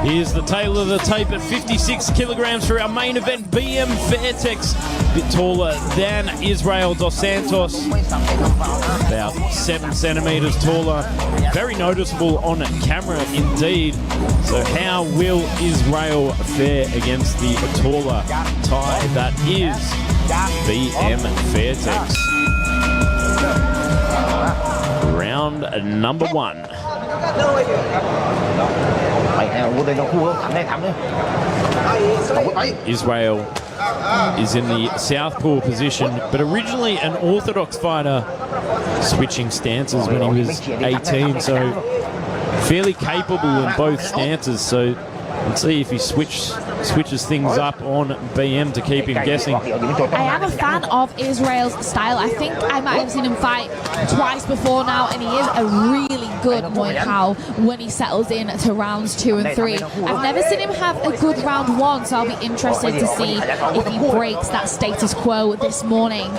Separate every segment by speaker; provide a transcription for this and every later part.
Speaker 1: Here's the tail of the tape at 56 kilograms for our main event. BM Fairtex, a bit taller than Israel dos Santos, about 7 centimeters taller. Very noticeable on camera indeed. So how will Israel fare against the taller Thai that is BM Fairtex? Round number 1. Israel is in the southpaw position, but originally an orthodox fighter, switching stances when he was 18, so fairly capable in both stances. So let's see if he switches things up on BM to keep him guessing.
Speaker 2: I am a fan of Israel's style. I think I might have seen him fight twice before now, and he is a really good Muay Thai when he settles in to rounds 2 and 3. I've never seen him have a good round 1, so I'll be interested to see if he breaks that status quo this morning.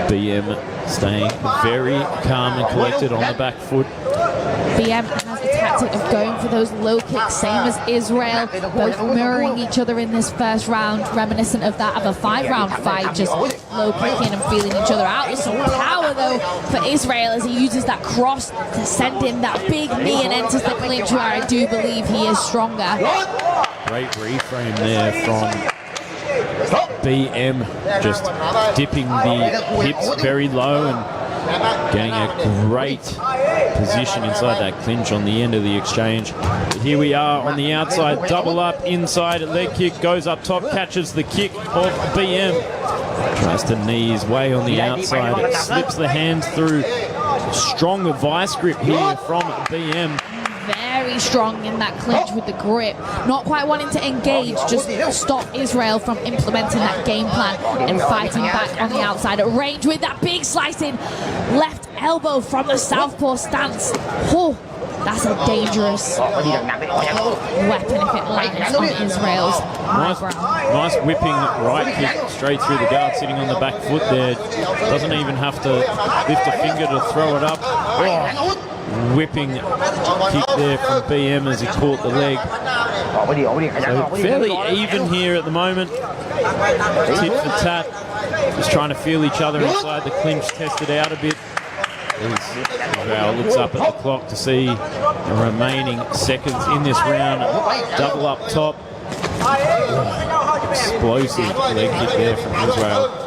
Speaker 1: BM staying very calm and collected on the back foot.
Speaker 2: BM has a tactic of going for those low kicks, same as Israel, both mirroring each other in this first round, reminiscent of that of a 5-round fight, just low kicking and feeling each other out. With some power though for Israel as he uses that cross to send in that big knee and enters the clinch, where I do believe he is stronger.
Speaker 1: Great reframe there from BM, just dipping the hips very low and getting a great position inside that clinch on the end of the exchange. But here we are on the outside, double up inside, leg kick goes up top, catches the kick of BM. Tries to knee his way on the outside, slips the hands through. Strong vice grip here from BM.
Speaker 2: Very strong in that clinch with the grip, not quite wanting to engage, just stop Israel from implementing that game plan and fighting back on the outside at range with that big slicing left elbow from the southpaw stance. Oh, that's a dangerous weapon if it lands on Israel's eyebrow.
Speaker 1: Nice whipping right kick straight through the guard, sitting on the back foot there. Doesn't even have to lift a finger to throw it up. Oh. Whipping kick there from BM as he caught the leg. So fairly even here at the moment. Tit for tat. Just trying to feel each other inside the clinch, test it out a bit. Israel looks up at the clock to see the remaining seconds in this round. Double up top. Explosive leg kick there from Israel.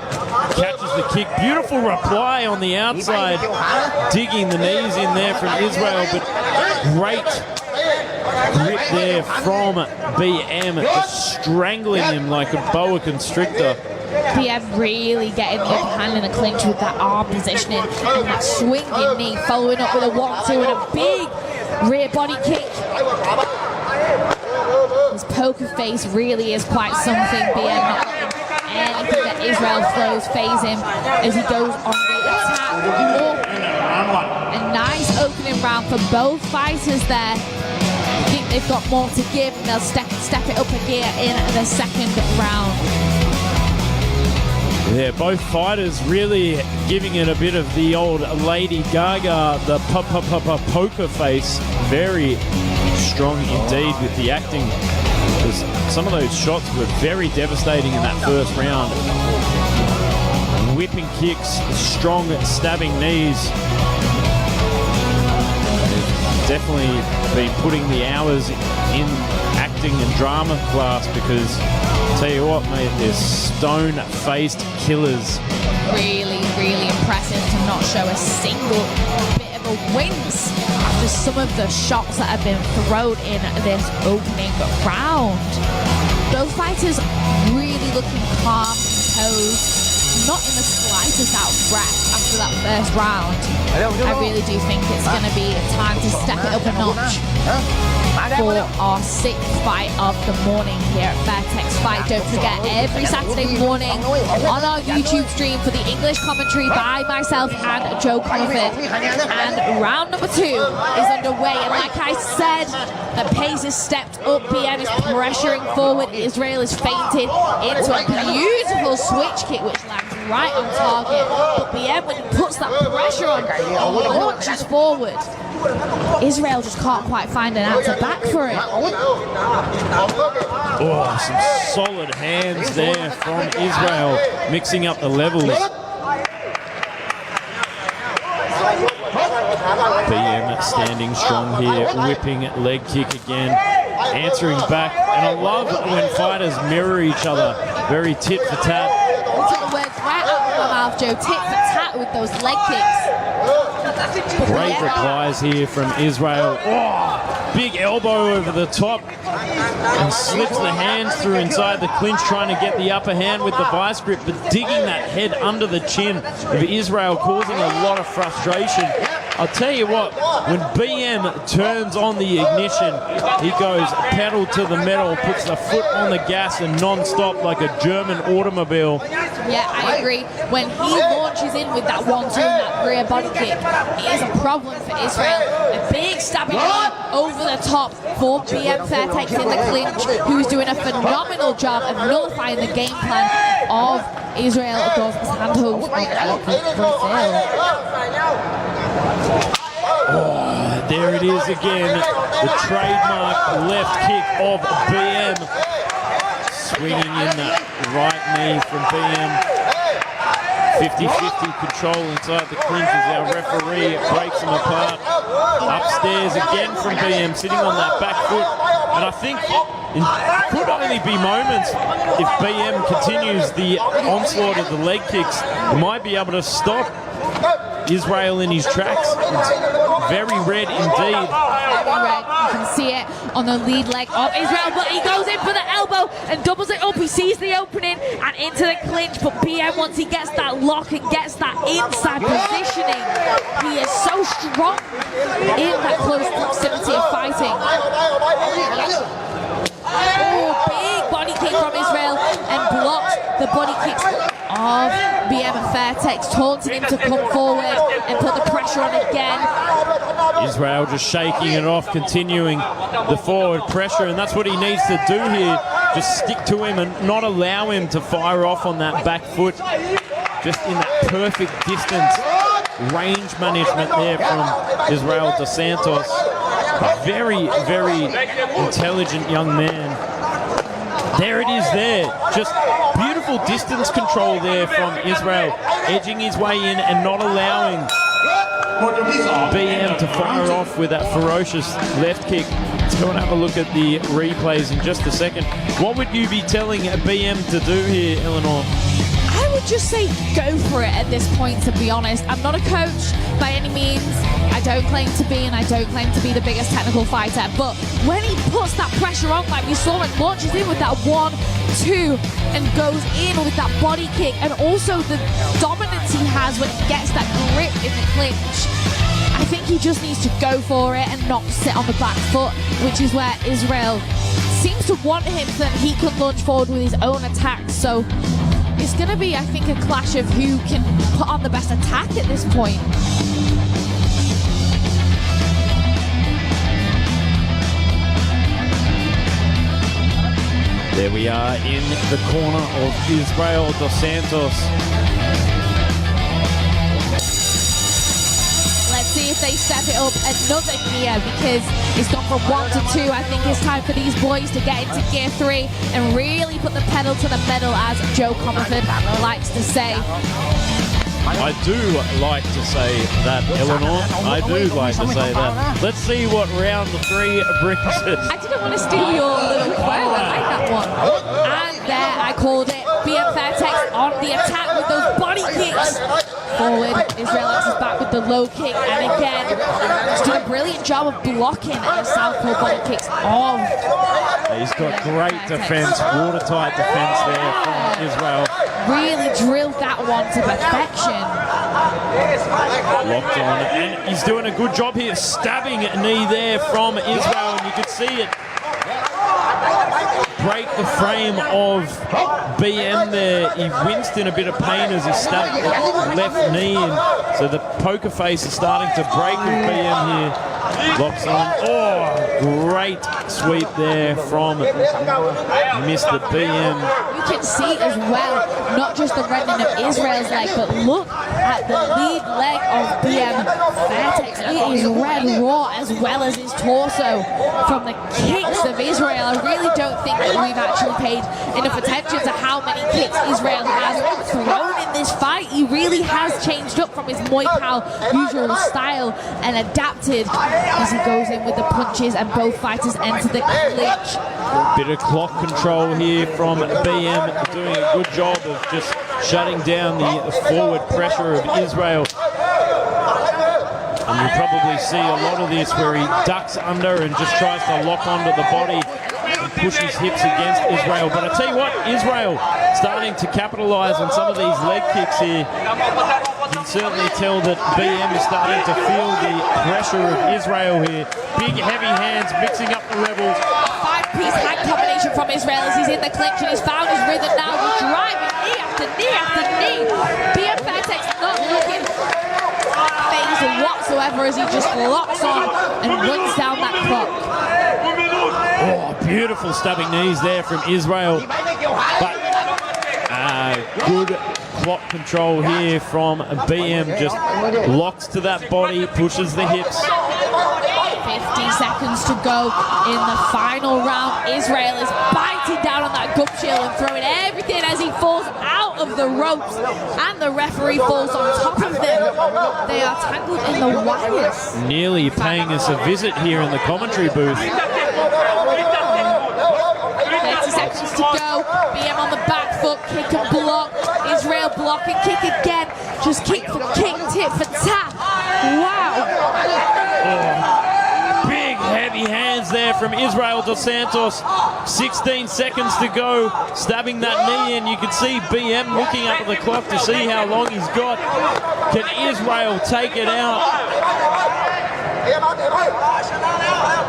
Speaker 1: Catches the kick, beautiful reply on the outside, digging the knees in there from Israel, but great grip there from BM, just strangling him like a boa constrictor.
Speaker 2: BM really getting the upper hand in a clinch with that arm positioning and that swinging knee, following up with a 1-2 and a big rear body kick. His poker face really is quite something. BM not letting anything that Israel throws phase him as he goes on the attack. Oh, a nice opening round for both fighters there. I think they've got more to give and they'll step it up a gear in the second round.
Speaker 1: Yeah, both fighters really giving it a bit of the old Lady Gaga, the poker face. Very strong indeed with the acting. Some of those shots were very devastating in that first round. Whipping kicks, strong stabbing knees. They've definitely been putting the hours in acting and drama class, because tell you what, mate, they're stone-faced killers.
Speaker 2: Really, really impressive to not show a single bit of a wince after some of the shots that have been thrown in this opening round. Both fighters really looking calm, composed, not in the slightest out of breath after that first round. I really do think it's going to be time to step it up a notch for our 6th fight of the morning here at Fairtex Fight. Don't forget, every Saturday morning on our YouTube stream for the English commentary by myself and Joe Comerford. And round number 2 is underway. And like I said, the pace is stepped up. BM is pressuring forward. Israel is feinted into a beautiful switch kick, which lands right on target. But BM, when he puts that pressure on, launches forward. Israel just can't quite find an answer back for it.
Speaker 1: Oh, some solid hands there from Israel, mixing up the levels. BM standing strong here, whipping leg kick again, answering back. And I love when fighters mirror each other, very tit for tat.
Speaker 2: You took the words right out of my mouth, Joe. Tit for tat with those leg kicks.
Speaker 1: Great replies here from Israel. Oh, big elbow over the top and slips the hands through inside the clinch, trying to get the upper hand with the vice grip, but digging that head under the chin of Israel, causing a lot of frustration. I'll tell you what, when BM turns on the ignition, he goes pedal to the metal, puts the foot on the gas and non-stop like a German automobile.
Speaker 2: Yeah, I agree. When he launches in with that 1-2 and that rear body kick, it is a problem for Israel. A big stabbing line over the top for BM Fairtex in the clinch, who's doing a phenomenal job of nullifying the game plan of Israel dos Santos of Brazil.
Speaker 1: Oh, there it is again, the trademark left kick of BM. Swinging in that right knee from BM. 50-50 control inside the clinch as our referee breaks them apart. Upstairs again from BM, sitting on that back foot. And I think it could only be moments if BM continues the onslaught of the leg kicks. He might be able to stop Israel in his tracks. It's very red indeed.
Speaker 2: Very red. You can see it on the lead leg of Israel, but he goes in for the elbow and doubles it up. He sees the opening and into the clinch, but BM, once he gets that lock and gets that inside positioning, he is so strong in that close proximity of fighting. Oh, big body kick from Israel and blocks the body kicks of BM and Fairtex, taunting him to come forward and put the pressure on again.
Speaker 1: Israel just shaking it off, continuing the forward pressure, and that's what he needs to do here. Just stick to him and not allow him to fire off on that back foot. Just in that perfect distance. Range management there from Israel dos Santos. Very, very intelligent young man. There it is there. Just beautiful distance control there from Israel, edging his way in and not allowing BM to fire off with that ferocious left kick. Let's go and have a look at the replays in just a second. What would you be telling BM to do here, Eleanor?
Speaker 2: I would just say go for it at this point, to be honest. I'm not a coach by any means. I don't claim to be, and I don't claim to be the biggest technical fighter. But when he puts that pressure on, like we saw, and launches in with that 1-2 and goes in with that body kick, and also the dominance he has when he gets that grip in the clinch, I think he just needs to go for it and not sit on the back foot, which is where Israel seems to want him so that he can launch forward with his own attacks. So it's going to be, I think, a clash of who can put on the best attack at this point.
Speaker 1: There we are in the corner of Israel dos Santos.
Speaker 2: Let's see if they step it up another gear, because it's gone from 1 to 2. I think it's time for these boys to get into gear 3 and really put the pedal to the metal, as Joe Comerford likes to say.
Speaker 1: I do like to say that, Eleanor. I do like to say that. Let's see what round 3 brings us.
Speaker 2: I didn't want to steal your little quote. I like that one. And there, I called it. BM Fairtex on the attack with those body kicks. Forward, Israel answers back with the low kick, and again, he's doing a brilliant job of blocking the southpaw body kicks of.
Speaker 1: He's got great defense, watertight defense there from Israel.
Speaker 2: Really drilled that one to perfection.
Speaker 1: Locked on, and he's doing a good job here, stabbing a knee there from Israel, and you can see it break the frame of BM there. He winced in a bit of pain as he stabbed the left knee, and so the poker face is starting to break with BM here. Locks on. Oh, great sweep there from Mr. BM.
Speaker 2: You can see as well, not just the rending of Israel's leg, but look at the lead leg of BM Fairtex. It is red raw as well as his torso from the kicks of Israel. I really don't think that we've actually paid enough attention to how many kicks Israel has thrown in this fight. He really has changed up from his Muay Thai usual style and adapted as he goes in with the punches, and both fighters enter the clinch.
Speaker 1: Bit of clock control here from BM, doing a good job of just shutting down the forward pressure of Israel. And you probably see a lot of this where he ducks under and just tries to lock onto the body and push his hips against Israel. But I tell you what, Israel starting to capitalise on some of these leg kicks here. You can certainly tell that BM is starting to feel the pressure of Israel here. Big, heavy hands, mixing up the levels.
Speaker 2: Five-piece hand combination from Israel as he's in the clinch, and he's found his rhythm now. He's driving knee after knee after knee. BM Fairtex not looking phased whatsoever as he just locks on and runs down that clock.
Speaker 1: Oh, beautiful stabbing knees there from Israel. But good clock control here from BM. Just locks to that body, pushes the hips.
Speaker 2: 50 seconds to go in the final round. Israel is biting down on that gum shield and throwing everything as he falls out of the ropes, and the referee falls on top of them. They are tangled in the wires.
Speaker 1: Nearly paying us a visit here in the commentary booth.
Speaker 2: 30 seconds to go. BM on the back foot, kick and block. Israel block and kick again. Just kick for kick, tit for tat. Wow.
Speaker 1: Oh. Big heavy hands there from Israel dos Santos. 16 seconds to go, stabbing that knee in. You can see BM looking up at the clock to see how long he's got. Can Israel take it out?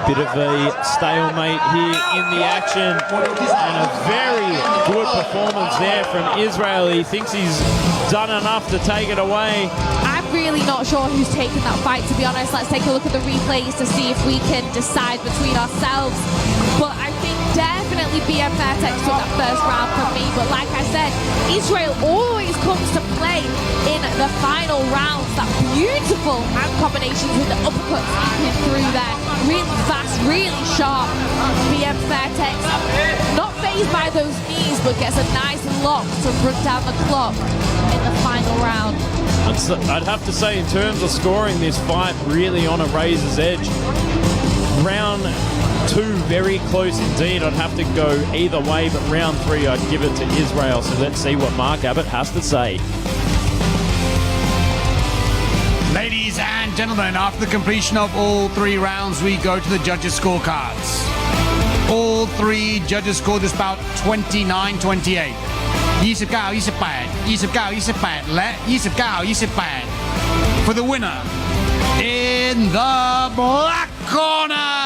Speaker 1: Bit of a stalemate here in the action, and a very good performance there from Israel. He thinks he's done enough to take it away.
Speaker 2: I'm really not sure who's taken that fight, to be honest. Let's take a look at the replays to see if we can decide between ourselves. But I think definitely BM Fairtex took that first round from me. But like I said, Israel always comes to play in the final rounds. That beautiful hand combinations with the uppercuts in through there. Really fast, really sharp. BM Fairtex not phased by those knees, but gets a nice lock to run down the clock in the final round.
Speaker 1: I'd have to say, in terms of scoring this fight, really on a razor's edge. Round 2, very close indeed. I'd have to go either way, but round 3, I'd give it to Israel. So let's see what Mark Abbott has to say.
Speaker 3: Ladies and gentlemen, after the completion of all 3 rounds, we go to the judges' scorecards. All 3 judges scored this bout 29-28. 29-28, 29-28 และ 29-28 for the winner in the black corner.